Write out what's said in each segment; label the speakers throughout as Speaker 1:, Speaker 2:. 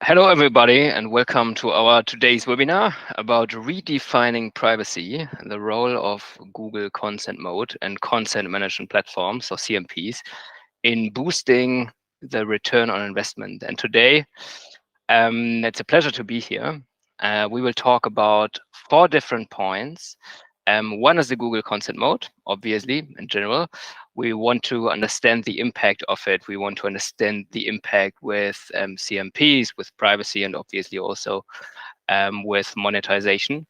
Speaker 1: Hello, everybody, and welcome to our today's webinar about redefining privacy, the role of Google Consent Mode and Consent Management Platforms, or CMPs, in boosting the return on investment. And today, it's a pleasure to be here. We will talk about 4 different points. One is the Google Consent Mode, obviously, in general. We want to understand the impact of it. We want to understand the impact with CMPs, with privacy, and obviously also with monetization.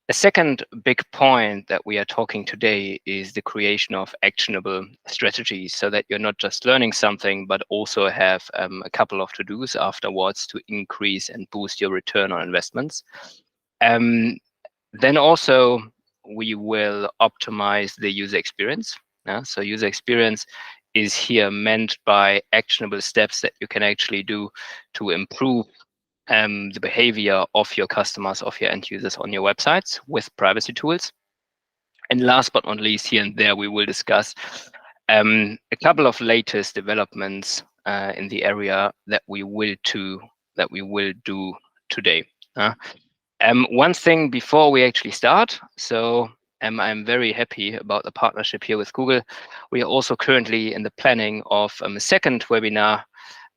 Speaker 1: A second big point that we are talking today is the creation of actionable strategies so that you're not just learning something, but also have a couple of to-dos afterwards to increase and boost your return on investments. Then also, we will optimize the user experience. So user experience is here meant by actionable steps that you can actually do to improve the behavior of your customers, of your end users on your websites with privacy tools. And last but not least, here and there, we will discuss a couple of latest developments in the area that we will do today. One thing before we actually start, so I'm very happy about the partnership here with Google. We are also currently in the planning of a second webinar.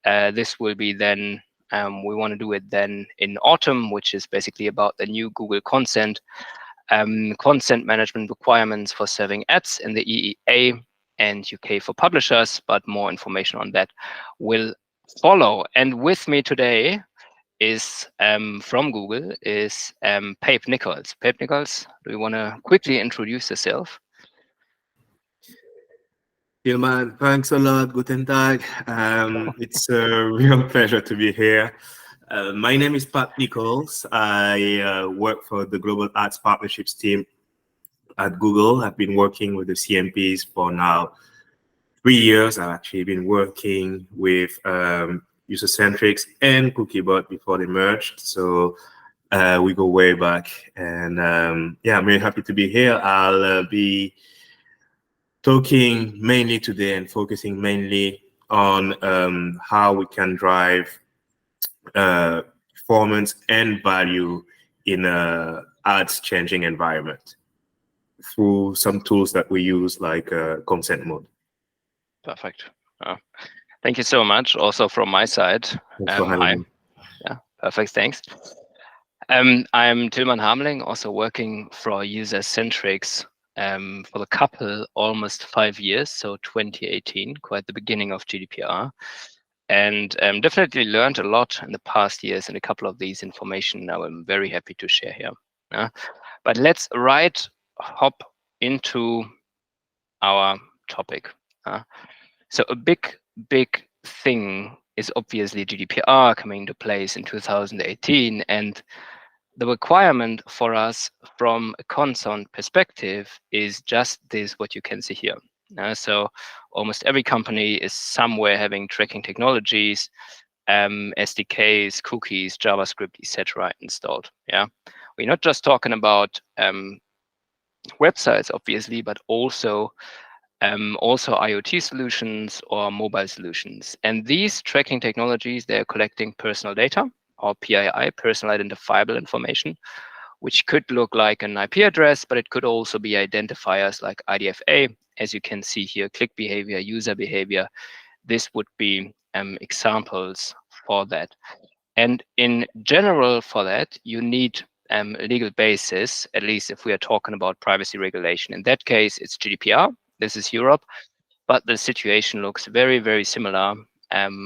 Speaker 1: This will be then, we want to do it then in autumn, which is basically about the new Google consent management requirements for serving ads in the EEA and UK for publishers, but more information on that will follow. And with me today is from Google is Pape Nicholls. Pape Nicholls, do you want to quickly introduce yourself?
Speaker 2: Tilman, thanks a lot. Guten Tag. It's a real pleasure to be here. My name is Pape Nicholls. I work for the Global Ads Partnerships team at Google. I've been working with the CMPs for now 3 years. I've actually been working with Usercentrics and Cookiebot before they merged. So we go way back. And yeah, I'm very happy to be here. I'll be talking mainly today and focusing mainly on how we can drive performance and value in a ads changing environment through some tools that we use like consent mode.
Speaker 1: Perfect. Thank you so much. Also from my side. Hi. Yeah, perfect. Thanks. I'm Tilman Harmeling, also working for Usercentrics for the couple almost 5 years, so 2018, quite the beginning of GDPR, and definitely learned a lot in the past years, and a couple of these information now I'm very happy to share here. But let's hop into our topic. So a big thing is obviously GDPR coming into place in 2018, and the requirement for us from a consent perspective is just this, what you can see here. So almost every company is somewhere having tracking technologies, SDKs, cookies, JavaScript, etc. installed. Yeah, we're not just talking about websites, obviously, but also IoT solutions or mobile solutions. And these tracking technologies, they're collecting personal data, or PII, personal identifiable information, which could look like an IP address, but it could also be identifiers like IDFA, as you can see here, click behavior, user behavior. This would be examples for that. And in general for that, you need a legal basis, at least if we are talking about privacy regulation. In that case, it's GDPR. This is Europe, but the situation looks very, very similar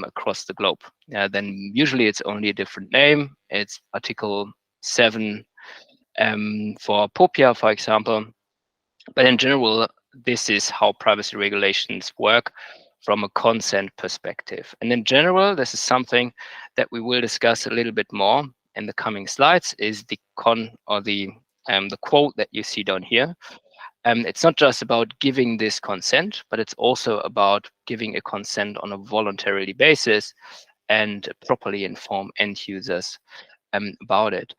Speaker 1: across the globe. Then usually it's only a different name. It's Article 7 for POPIA, for example. But in general, this is how privacy regulations work from a consent perspective. And in general, this is something that we will discuss a little bit more in the coming slides, is the quote that you see down here. It's not just about giving this consent, but it's also about giving a consent on a voluntary basis and properly inform end users about it.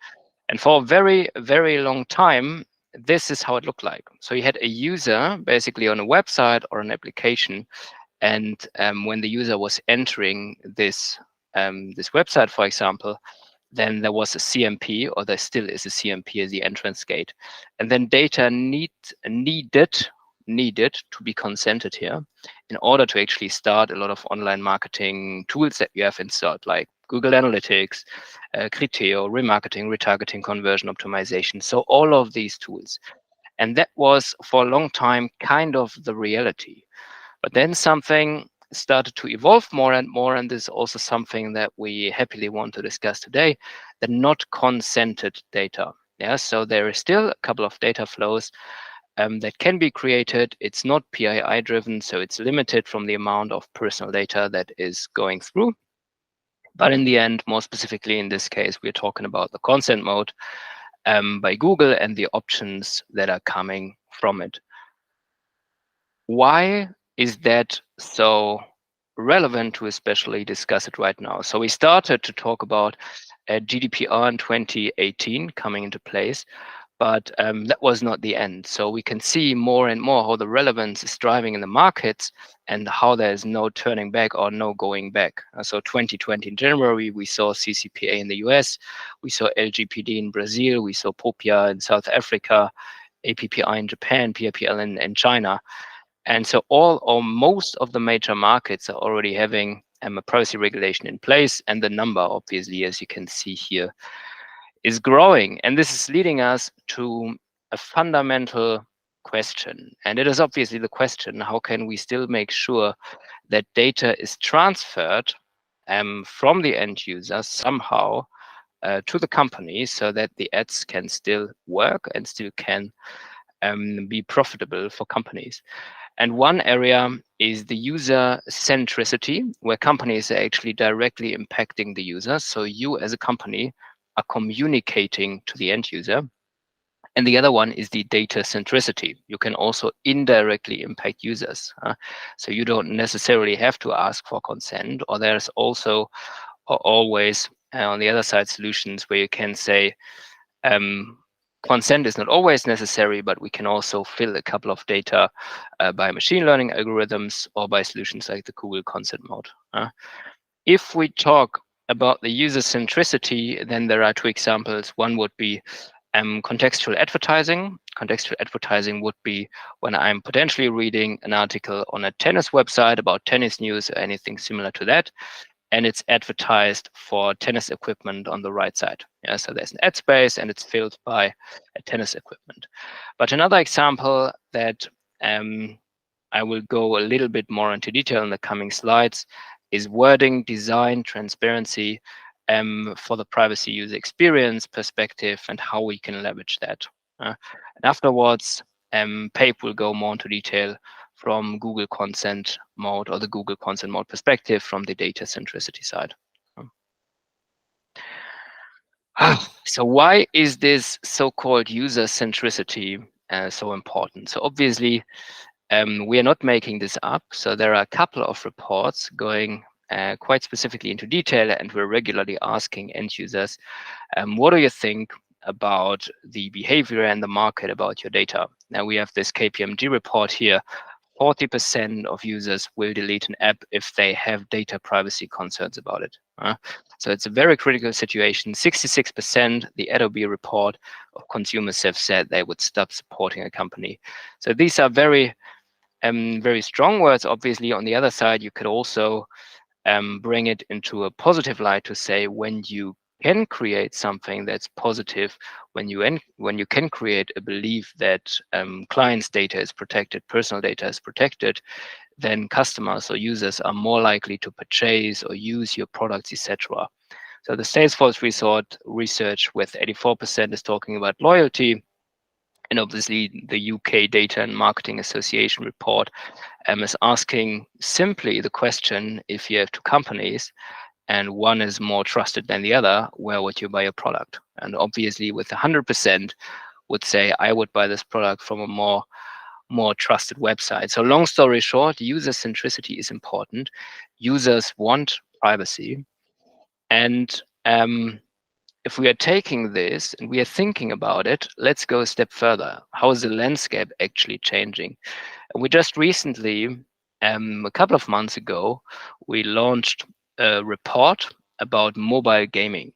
Speaker 1: And for a very, very long time, this is how it looked like. So you had a user basically on a website or an application, and when the user was entering this this website, for example, then there was a CMP, or there still is a CMP as the entrance gate. And then data needed to be consented here in order to actually start a lot of online marketing tools that you have installed, like Google Analytics, Criteo, remarketing, retargeting, conversion optimization. So all of these tools. And that was for a long time kind of the reality. But then something started to evolve more and more, and this is also something that we happily want to discuss today, the not consented data. Yeah, so there is still a couple of data flows that can be created. It's not PII driven, so it's limited from the amount of personal data that is going through. But in the end, more specifically in this case, we're talking about the consent mode by Google and the options that are coming from it. Why is that so relevant to especially discuss it right now? So we started to talk about GDPR in 2018 coming into place, but that was not the end. So we can see more and more how the relevance is driving in the markets and how there's no turning back or no going back. So 2020 in January, we saw CCPA in the US, we saw LGPD in Brazil, we saw POPIA in South Africa, APPI in Japan, PIPL in China. And so all or most of the major markets are already having a privacy regulation in place, and the number, obviously, as you can see here, is growing. And this is leading us to a fundamental question. And it is obviously the question, how can we still make sure that data is transferred from the end user somehow to the company so that the ads can still work and still can be profitable for companies. And one area is the user centricity, where companies are actually directly impacting the user. So you as a company are communicating to the end user. And the other one is the data centricity. You can also indirectly impact users. So you don't necessarily have to ask for consent, or there's also always on the other side solutions where you can say, consent is not always necessary, but we can also fill a couple of data by machine learning algorithms or by solutions like the Google consent mode. If we talk about the user centricity, then there are two examples. One would be contextual advertising. Contextual advertising would be when I'm potentially reading an article on a tennis website about tennis news or anything similar to that, and it's advertised for tennis equipment on the right side. Yeah, so there's an ad space and it's filled by a tennis equipment. But another example that I will go a little bit more into detail in the coming slides is wording, design, transparency for the privacy user experience perspective and how we can leverage that. And afterwards, Pape will go more into detail from Google consent mode or the Google consent mode perspective from the data centricity side. So why is this so-called user centricity so important? So obviously, we are not making this up. So there are a couple of reports going quite specifically into detail, and we're regularly asking end users, what do you think about the behavior and the market about your data? Now we have this KPMG report here. 40% of users will delete an app if they have data privacy concerns about it. So it's a very critical situation. 66%, the Adobe report of consumers have said they would stop supporting a company. So these are very, very strong words. Obviously, on the other side, you could also bring it into a positive light to say when you can create something that's positive, when you can create a belief that clients' data is protected, personal data is protected, then customers or users are more likely to purchase or use your products, etc. So the Salesforce research with 84% is talking about loyalty. And obviously, the UK Data and Marketing Association report is asking simply the question, if you have two companies, and one is more trusted than the other, where would you buy a product? And obviously with 100% would say, I would buy this product from a more trusted website. So long story short, user centricity is important. Users want privacy. And if we are taking this and we are thinking about it, let's go a step further. How is the landscape actually changing? And we just recently, a couple of months ago, we launched a report about mobile gaming,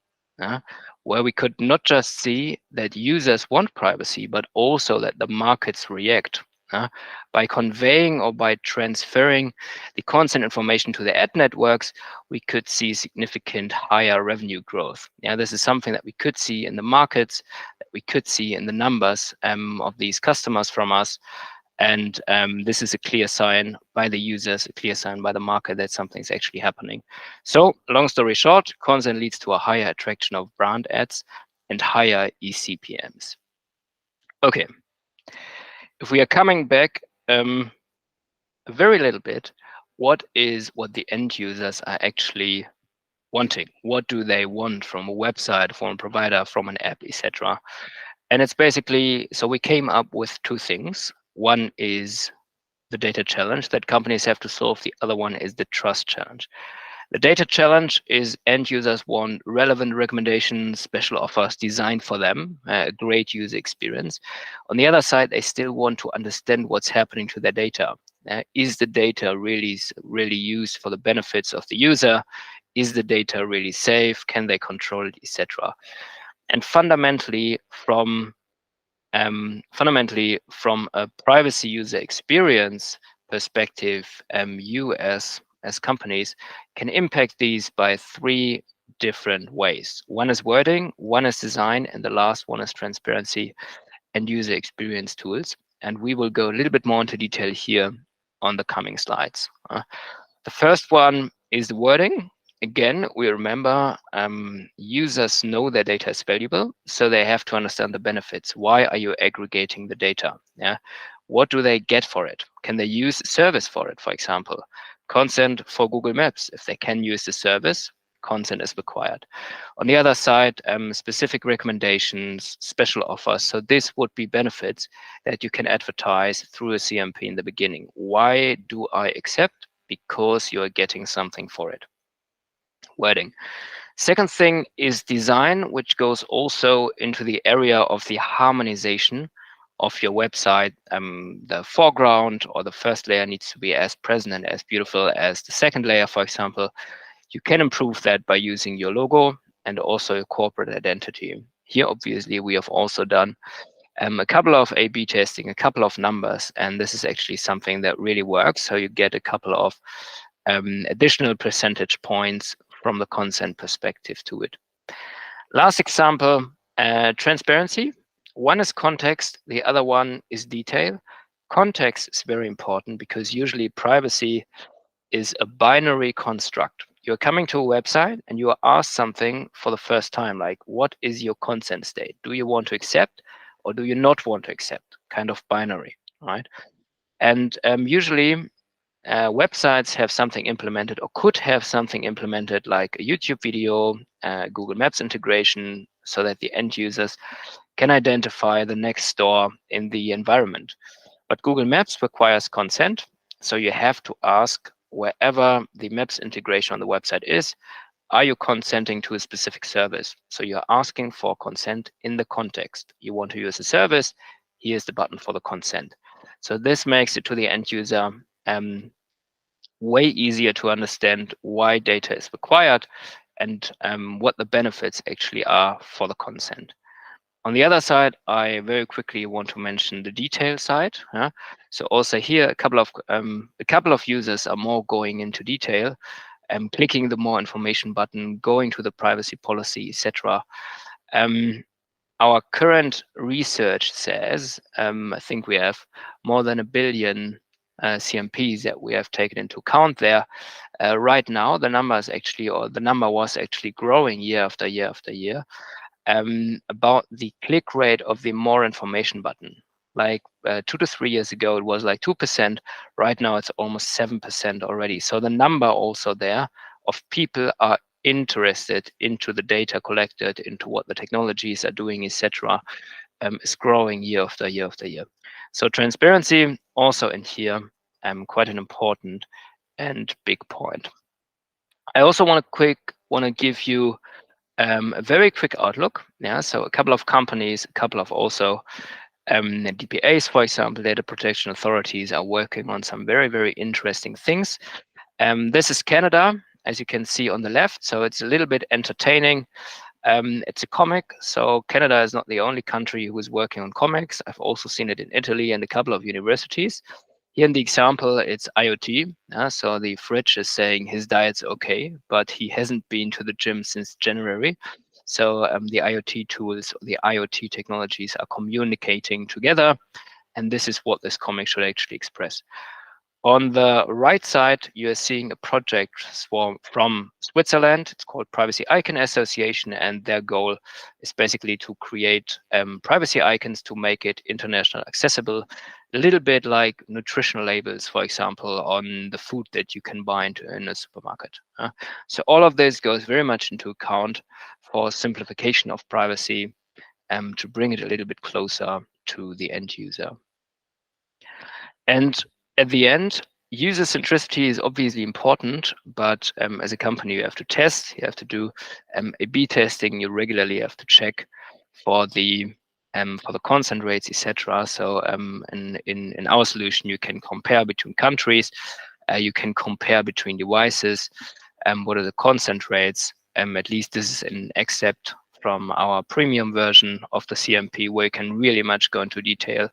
Speaker 1: where we could not just see that users want privacy, but also that the markets react. By conveying or by transferring the consent information to the ad networks, we could see significant higher revenue growth. This is something that we could see in the markets, that we could see in the numbers of these customers from us. And this is a clear sign by the users, a clear sign by the market that something's actually happening. So long story short, consent leads to a higher attraction of brand ads and higher eCPMs. Okay, if we are coming back a very little bit, what the end users are actually wanting? What do they want from a website, from a provider, from an app, etc.? And it's basically, so we came up with two things. One is the data challenge that companies have to solve. The other one is the trust challenge. The data challenge is end users want relevant recommendations, special offers designed for them, a great user experience. On the other side, they still want to understand what's happening to their data. Is the data really used for the benefits of the user? Is the data really safe? Can they control it, etc.? And fundamentally, from a privacy user experience perspective, you as companies can impact these by three different ways. One is wording, one is design, and the last one is transparency and user experience tools. And we will go a little bit more into detail here on the coming slides. The first one is the wording. Again, we remember users know their data is valuable, so they have to understand the benefits. Why are you aggregating the data? What do they get for it? Can they use a service for it, for example? Consent for Google Maps. If they can use the service, consent is required. On the other side, specific recommendations, special offers. So this would be benefits that you can advertise through a CMP in the beginning. Why do I accept? Because you are getting something for it. Wording. Second thing is design, which goes also into the area of the harmonization of your website. The foreground or the first layer needs to be as present and as beautiful as the second layer, for example. You can improve that by using your logo and also your corporate identity. Here, obviously, we have also done a couple of A/B testing, a couple of numbers, and this is actually something that really works. So you get a couple of additional percentage points from the consent perspective to it. Last example, transparency. One is context, the other one is detail. Context is very important because usually privacy is a binary construct. You're coming to a website and you are asked something for the first time, like what is your consent state? Do you want to accept or do you not want to accept? Kind of binary, right? And usually websites have something implemented or could have something implemented like a YouTube video, Google Maps integration, so that the end users can identify the next store in the environment. But Google Maps requires consent, so you have to ask wherever the Maps integration on the website is, are you consenting to a specific service? So you're asking for consent in the context. You want to use a service, here's the button for the consent. So this makes it to the end user way easier to understand why data is required and what the benefits actually are for the consent. On the other side, I very quickly want to mention the detail side. So also here, a couple of users are more going into detail, clicking the more information button, going to the privacy policy, etc. Our current research says, I think we have more than 1 billion CMPs that we have taken into account there. Right now, the number was actually growing year after year after year. About the click rate of the more information button. Like 2 to 3 years ago, it was like 2%. Right now, it's almost 7% already. So the number also there of people are interested into the data collected, into what the technologies are doing, etc., is growing year after year after year. So transparency also in here, quite an important and big point. I also want to give you a very quick outlook. So a couple of companies, a couple of also DPAs, for example, data protection authorities are working on some very, very interesting things. This is Canada. as you can see on the left. So it's a little bit entertaining. It's a comic. So Canada is not the only country who is working on comics. I've also seen it in Italy and a couple of universities. Here in the example, it's IoT. So the fridge is saying his diet's okay, but he hasn't been to the gym since January. So the IoT tools, the IoT technologies are communicating together. And this is what this comic should actually express. On the right side, you are seeing a project from Switzerland. It's called Privacy Icon Association, and their goal is basically to create privacy icons to make it international accessible, a little bit like nutritional labels, for example, on the food that you can buy in a supermarket. So all of this goes very much into account for simplification of privacy to bring it a little bit closer to the end user. And at the end, user centricity is obviously important, but as a company, you have to test, you have to do A/B testing, you regularly have to check for the consent rates, etc. So in our solution, you can compare between countries, you can compare between devices, what are the consent rates. At least this is an excerpt from our premium version of the CMP, where you can really much go into detail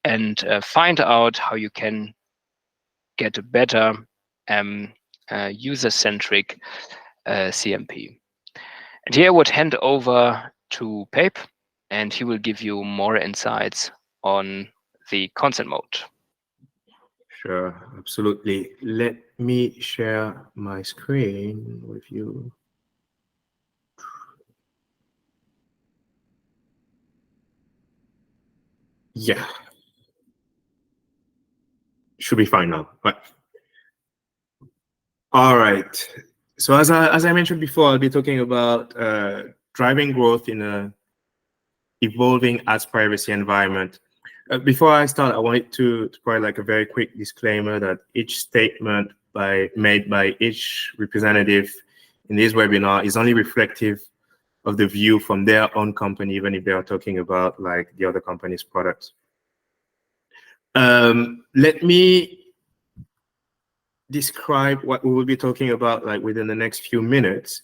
Speaker 1: and find out how you can get a better user-centric CMP. And here I would hand over to Pape, and he will give you more insights on the consent mode.
Speaker 2: Sure, absolutely. Let me share my screen with you. Yeah, should be fine now. But all right. So as I mentioned before, I'll be talking about driving growth in a evolving ads privacy environment. Before I start, I wanted to provide like a very quick disclaimer that each statement made by each representative in this webinar is only reflective of the view from their own company, even if they are talking about like the other company's products. Let me describe what we will be talking about like within the next few minutes.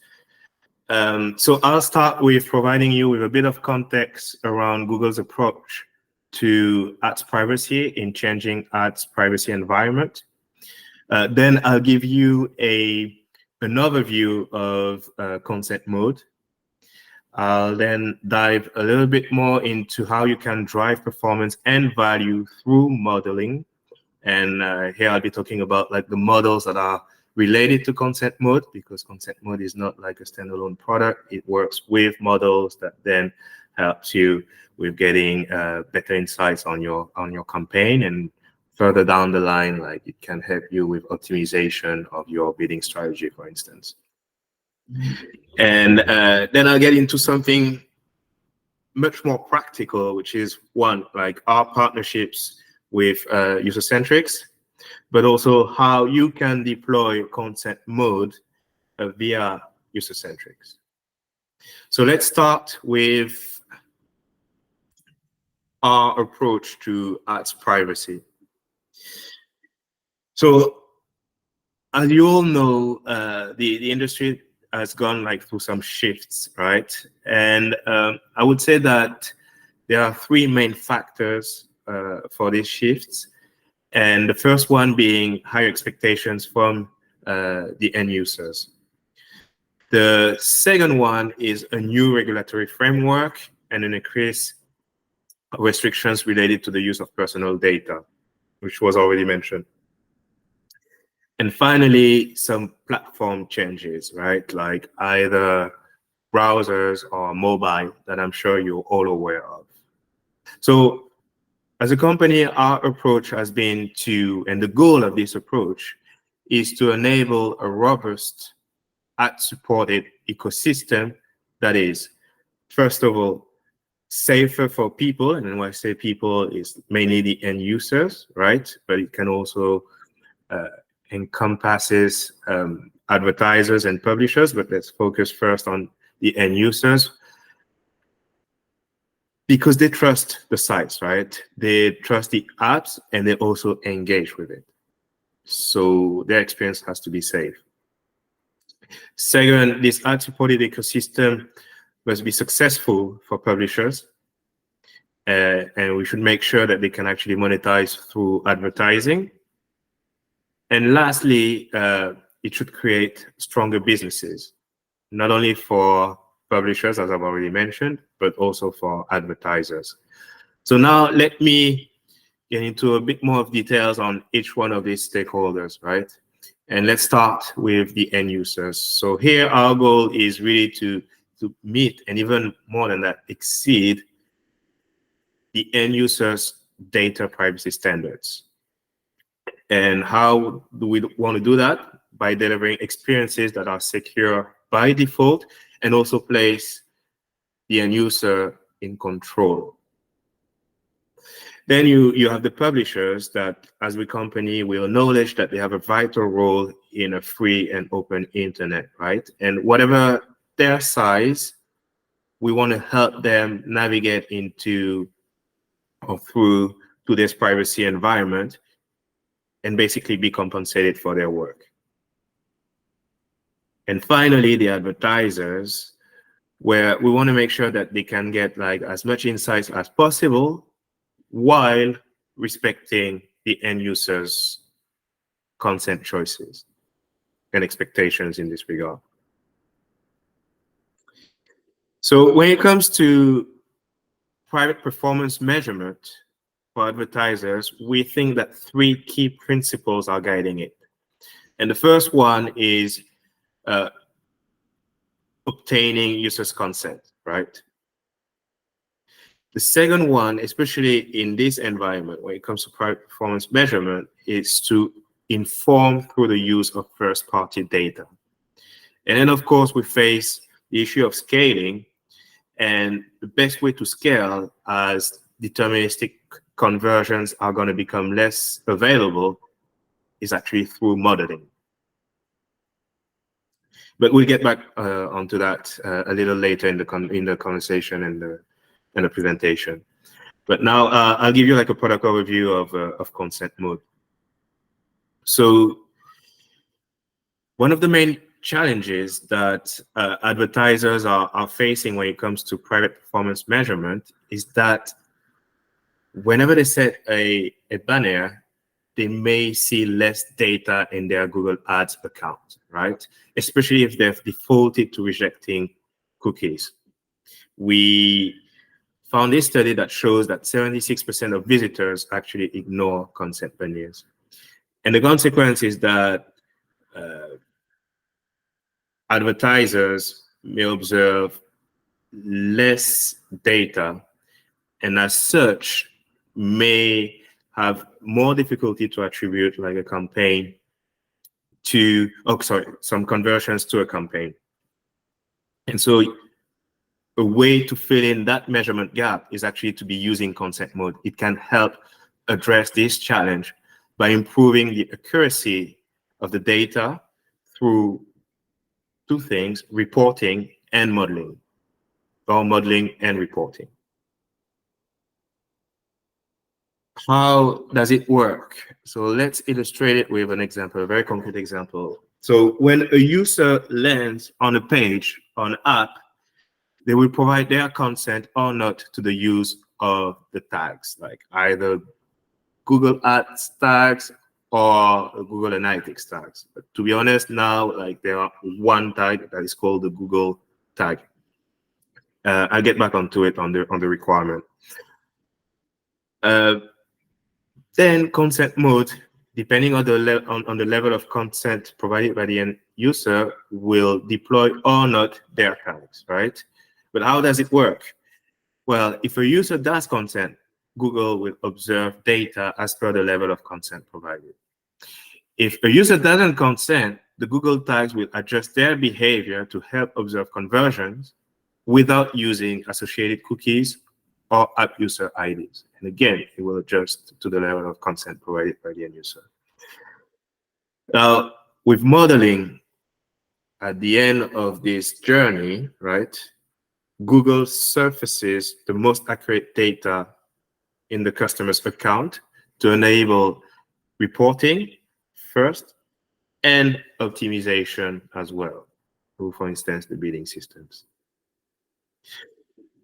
Speaker 2: So I'll start with providing you with a bit of context around Google's approach to ads privacy in changing ads privacy environment. Then I'll give you another view of consent mode. I'll then dive a little bit more into how you can drive performance and value through modeling. And here I'll be talking about like the models that are related to consent mode, because consent mode is not like a standalone product. It works with models that then helps you with getting better insights on your campaign, and further down the line, like it can help you with optimization of your bidding strategy, for instance. And then I'll get into something much more practical, which is one, like our partnerships with Usercentrics, but also how you can deploy consent mode via Usercentrics. So let's start with our approach to ads privacy. So as you all know, the industry has gone like through some shifts, right? And I would say that there are three main factors for these shifts. And the first one being higher expectations from the end users. The second one is a new regulatory framework and an increase of restrictions related to the use of personal data, which was already mentioned. And finally, some platform changes, right? Like either browsers or mobile that I'm sure you're all aware of. So as a company, our approach has been to, and the goal of this approach is to enable a robust ad-supported ecosystem that is, first of all, safer for people. And when I say people, is mainly the end users, right? But it can also encompasses advertisers and publishers, but let's focus first on the end users, because they trust the sites, right? They trust the apps and they also engage with it. So their experience has to be safe. Second, this ad-supported ecosystem must be successful for publishers, and we should make sure that they can actually monetize through advertising. And lastly, it should create stronger businesses, not only for publishers, as I've already mentioned, but also for advertisers. So now let me get into a bit more of details on each one of these stakeholders, right? And let's start with the end users. So here our goal is really to meet, and even more than that, exceed the end users' data privacy standards. And how do we want to do that? By delivering experiences that are secure by default and also place the end user in control. Then you have the publishers that, as a company, will acknowledge that they have a vital role in a free and open internet, right? And whatever their size, we want to help them navigate into or through to this privacy environment and basically be compensated for their work. And finally, the advertisers, where we want to make sure that they can get like as much insights as possible while respecting the end users' consent choices and expectations in this regard. So when it comes to private performance measurement for advertisers, we think that three key principles are guiding it. And the first one is obtaining users' consent, right? The second one, especially in this environment, when it comes to private performance measurement, is to inform through the use of first-party data. And then, of course, we face the issue of scaling, and the best way to scale as deterministic conversions are going to become less available is actually through modeling. But we'll get back onto that a little later in the conversation and the presentation. But now I'll give you like a product overview of consent mode. So one of the main challenges that advertisers are facing when it comes to private performance measurement is that whenever they set a banner, they may see less data in their Google Ads account, right? Especially if they've defaulted to rejecting cookies. We found this study that shows that 76% of visitors actually ignore consent banners. And the consequence is that advertisers may observe less data and as such may have more difficulty to attribute like a campaign to, some conversions to a campaign. And so a way to fill in that measurement gap is actually to be using consent mode. It can help address this challenge by improving the accuracy of the data through two things, reporting and modeling, or modeling and reporting. How does it work? So let's illustrate it with an example, a very concrete example. So when a user lands on a page, on an app, they will provide their consent or not to the use of the tags, like either Google Ads tags or Google Analytics tags. But to be honest, now like there are one tag that is called the Google tag. I'll get back onto it on the requirement. Then consent mode, depending on the level of consent provided by the end user, will deploy or not their tags, right? But how does it work? Well, if a user does consent, Google will observe data as per the level of consent provided. If a user doesn't consent, the Google tags will adjust their behavior to help observe conversions without using associated cookies or app user IDs. And again, it will adjust to the level of consent provided by the end user. Now, with modeling, at the end of this journey, right, Google surfaces the most accurate data in the customer's account to enable reporting first and optimization as well. improve, for instance, the bidding systems.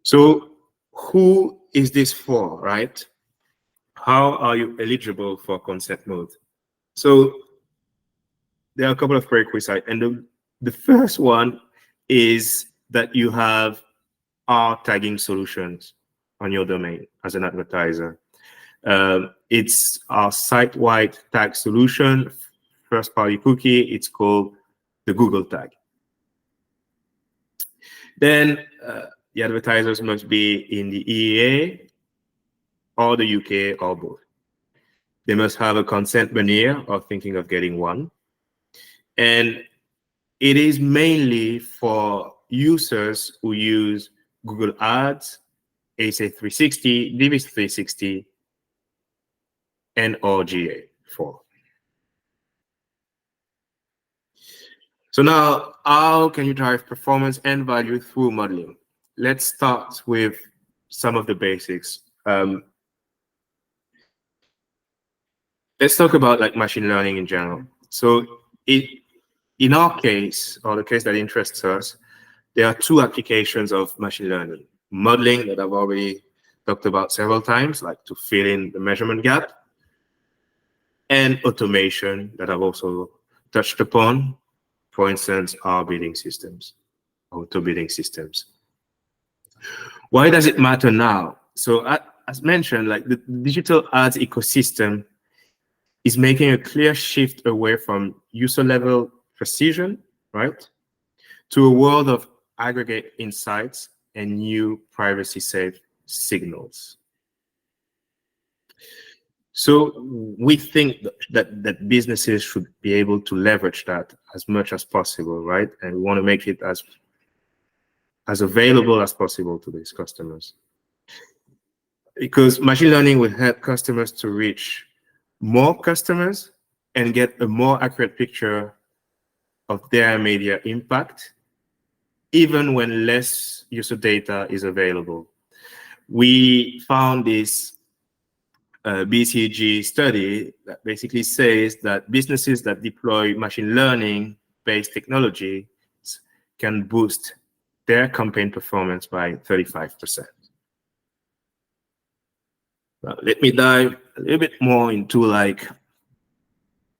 Speaker 2: So who is this for, right? How are you eligible for consent mode? So there are a couple of prerequisites, and the first one is that you have our tagging solutions on your domain as an advertiser. It's our site-wide tag solution, first-party cookie. It's called the Google tag. Then the advertisers must be in the EEA or the UK or both. They must have a consent veneer or thinking of getting one. And it is mainly for users who use Google Ads, ASA360, DV360, and or GA4. So now, how can you drive performance and value through modeling? Let's start with some of the basics. Let's talk about like machine learning in general. So in our case, or the case that interests us, there are two applications of machine learning. Modeling that I've already talked about several times, like to fill in the measurement gap, and automation that I've also touched upon, for instance, our bidding systems, auto bidding systems. Why does it matter now? So as mentioned, like the digital ads ecosystem is making a clear shift away from user level precision, right, to a world of aggregate insights and new privacy safe signals. So we think that businesses should be able to leverage that as much as possible, right? And we want to make it as available as possible to these customers. Because machine learning will help customers to reach more customers and get a more accurate picture of their media impact, even when less user data is available. We found this BCG study that basically says that businesses that deploy machine learning-based technology can boost their campaign performance by 35%. Now, let me dive a little bit more into like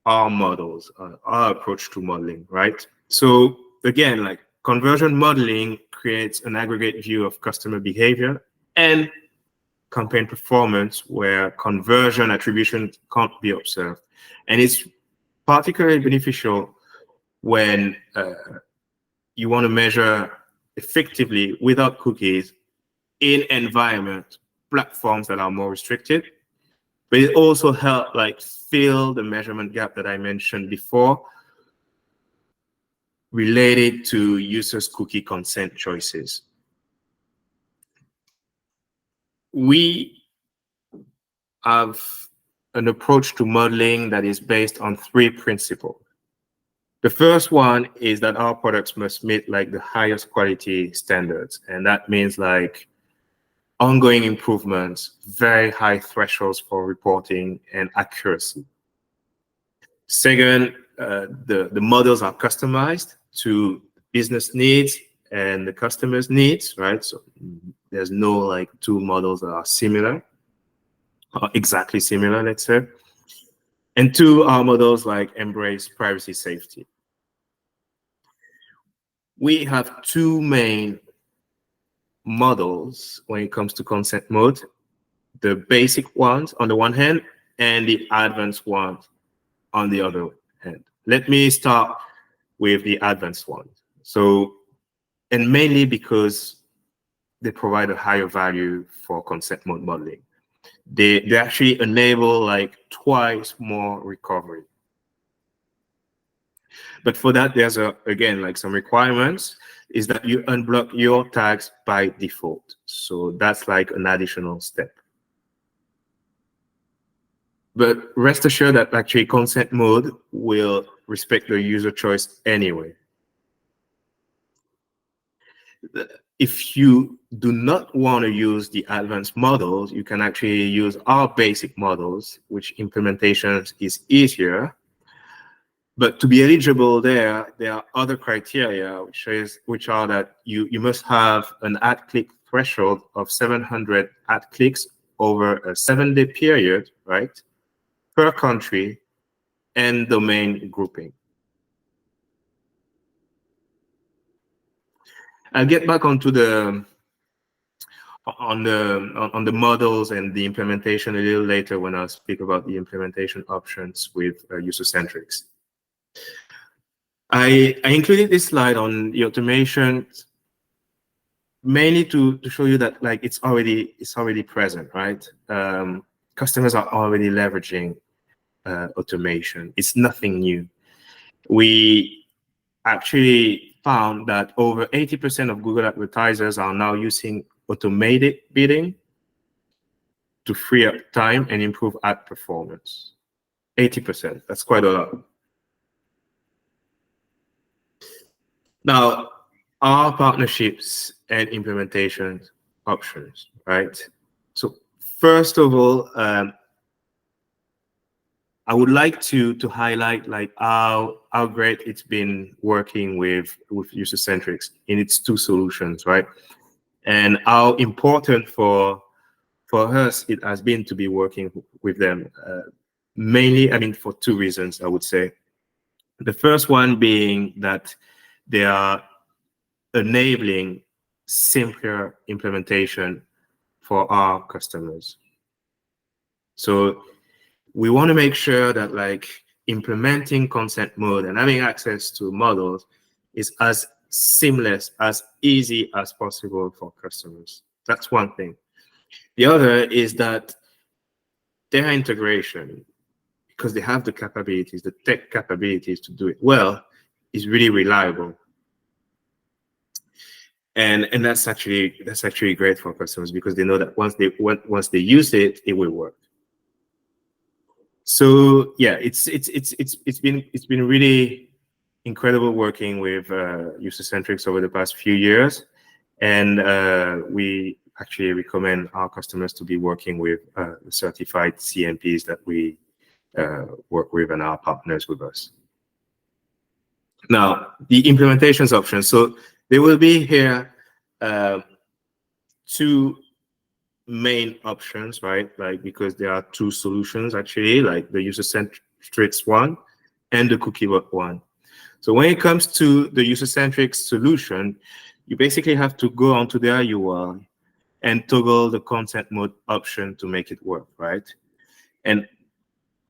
Speaker 2: our models, our approach to modeling, right? So again, like conversion modeling creates an aggregate view of customer behavior and campaign performance where conversion attribution can't be observed. And it's particularly beneficial when you want to measure effectively without cookies in environment platforms that are more restricted. But it also helps like fill the measurement gap that I mentioned before related to users' cookie consent choices. We have an approach to modeling that is based on three principles. The first one is that our products must meet like the highest quality standards. And that means like ongoing improvements, very high thresholds for reporting and accuracy. Second, the models are customized to business needs and the customer's needs, right? So there's no like two models that are similar or exactly similar, let's say. And two, our models like embrace privacy safety. We have two main models when it comes to consent mode, the basic ones on the one hand and the advanced ones on the other hand. Let me start with the advanced ones. So, and mainly because they provide a higher value for consent mode modeling. They actually enable like twice more recovery. But for that, there's again like some requirements is that you unblock your tags by default. So that's like an additional step. But rest assured that actually consent mode will respect the user choice anyway. If you do not want to use the advanced models, you can actually use our basic models, which implementation is easier. But to be eligible there are other criteria, which are that you must have an ad click threshold of 700 ad clicks over a 7-day period, right, per country and domain grouping. I'll get back onto the models and the implementation a little later when I speak about the implementation options with Usercentrics. I included this slide on the automation mainly to show you that like it's already present, right? Customers are already leveraging automation. It's nothing new. We actually found that over 80% of Google advertisers are now using automated bidding to free up time and improve ad performance. 80%, that's quite a lot. Now, our partnerships and implementation options, right? So first of all, I would like to highlight like how great it's been working with Usercentrics in its 2 solutions, right? And how important for us it has been to be working with them. Mainly, I mean, for 2 reasons, I would say. The first one being that they are enabling simpler implementation for our customers. So we want to make sure that like implementing consent mode and having access to models is as seamless, as easy as possible for customers. That's one thing. The other is that their integration, because they have the capabilities, the tech capabilities to do it well, is really reliable. And that's actually great for customers because they know that once they use it, it will work. So yeah, it's been really incredible working with Usercentrics over the past few years, and we actually recommend our customers to be working with certified CMPs that we work with and our partners with us. Now, the implementations options. So there will be here 2 main options, right? Like, because there are 2 solutions actually, like the Usercentrics one and the CookieBot one. So when it comes to the Usercentrics solution, you basically have to go onto their UI and toggle the consent mode option to make it work, right? And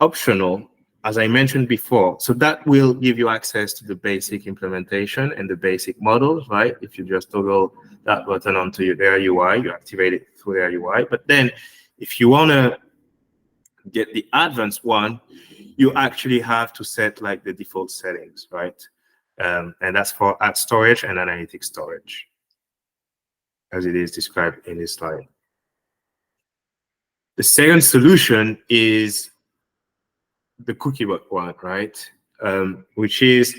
Speaker 2: optional, as I mentioned before, so that will give you access to the basic implementation and the basic models, right? If you just toggle that button onto their UI, you activate it through their UI. But then if you want to get the advanced one, you actually have to set like the default settings, right? And that's for ad storage and analytics storage, as it is described in this slide. The second solution is the CookieBot one, right? Which is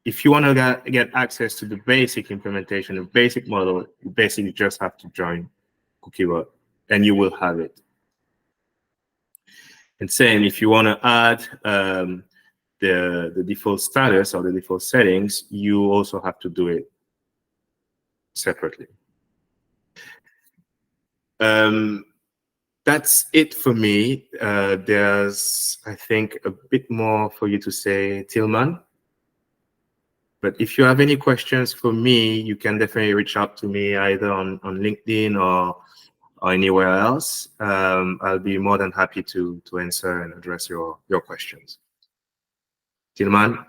Speaker 2: if you want to get access to the basic implementation, the basic model, you basically just have to join CookieBot and you will have it. And same, if you want to add the default status or the default settings, you also have to do it separately. That's it for me. There's, I think, a bit more for you to say, Tilman. But if you have any questions for me, you can definitely reach out to me either on LinkedIn or anywhere else. I'll be more than happy to answer and address your questions. Tilman?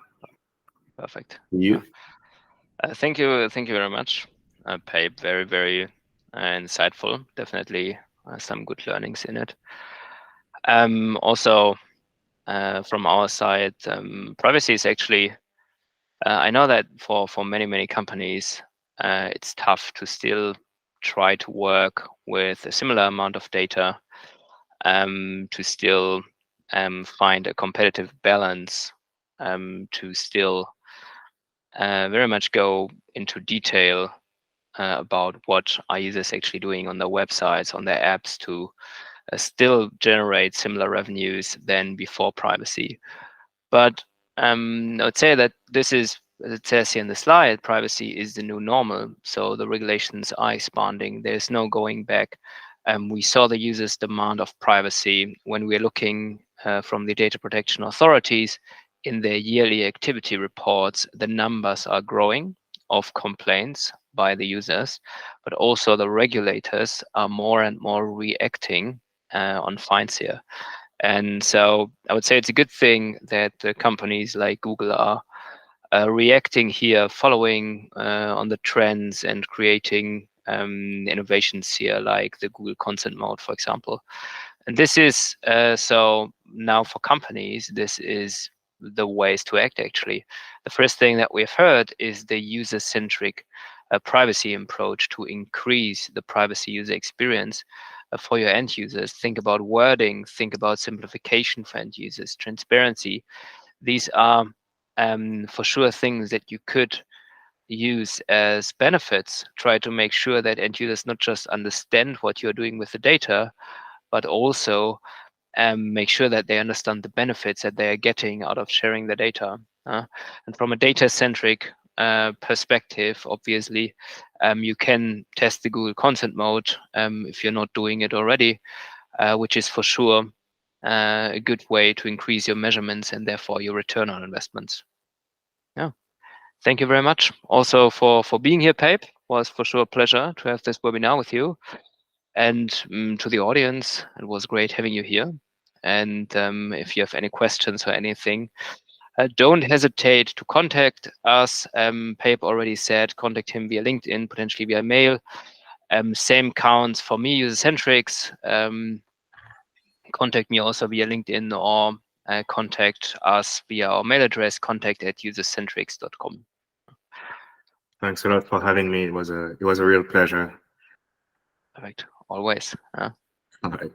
Speaker 1: Perfect.
Speaker 2: You?
Speaker 1: Thank you very much, Pape. Very, very insightful. Definitely some good learnings in it. Also, from our side, privacy is actually, I know that for many companies, it's tough to still try to work with a similar amount of data to still find a competitive balance, to still very much go into detail about what are users actually doing on their websites, on their apps, to still generate similar revenues than before privacy. But I would say that this is, as it says here in the slide, privacy is the new normal. So the regulations are expanding. There's no going back. We saw the users' demand of privacy when we're looking from the data protection authorities in their yearly activity reports. The numbers are growing of complaints by the users, but also the regulators are more and more reacting on fines here. And so I would say it's a good thing that companies like Google are reacting here, following on the trends and creating innovations here, like the Google Consent Mode, for example. And this is so now for companies, this is the ways to act actually. The first thing that we've heard is the user-centric privacy approach to increase the privacy user experience for your end users. Think about wording, think about simplification for end users, transparency. These are for sure things that you could use as benefits. Try to make sure that end users not just understand what you're doing with the data, but also make sure that they understand the benefits that they are getting out of sharing the data. And from a data-centric perspective, obviously, you can test the Google Consent Mode if you're not doing it already, which is for sure a good way to increase your measurements and therefore your return on investments. Yeah. Thank you very much also for being here, Pape. It was for sure a pleasure to have this webinar with you. And to the audience, it was great having you here. And if you have any questions or anything, don't hesitate to contact us. Pape already said contact him via LinkedIn, potentially via mail. Same counts for me, Usercentrics. Contact me also via LinkedIn or contact us via our mail address, contact@usercentrics.com.
Speaker 2: Thanks a lot for having me. It was a real pleasure.
Speaker 1: Perfect. Always.
Speaker 2: All right.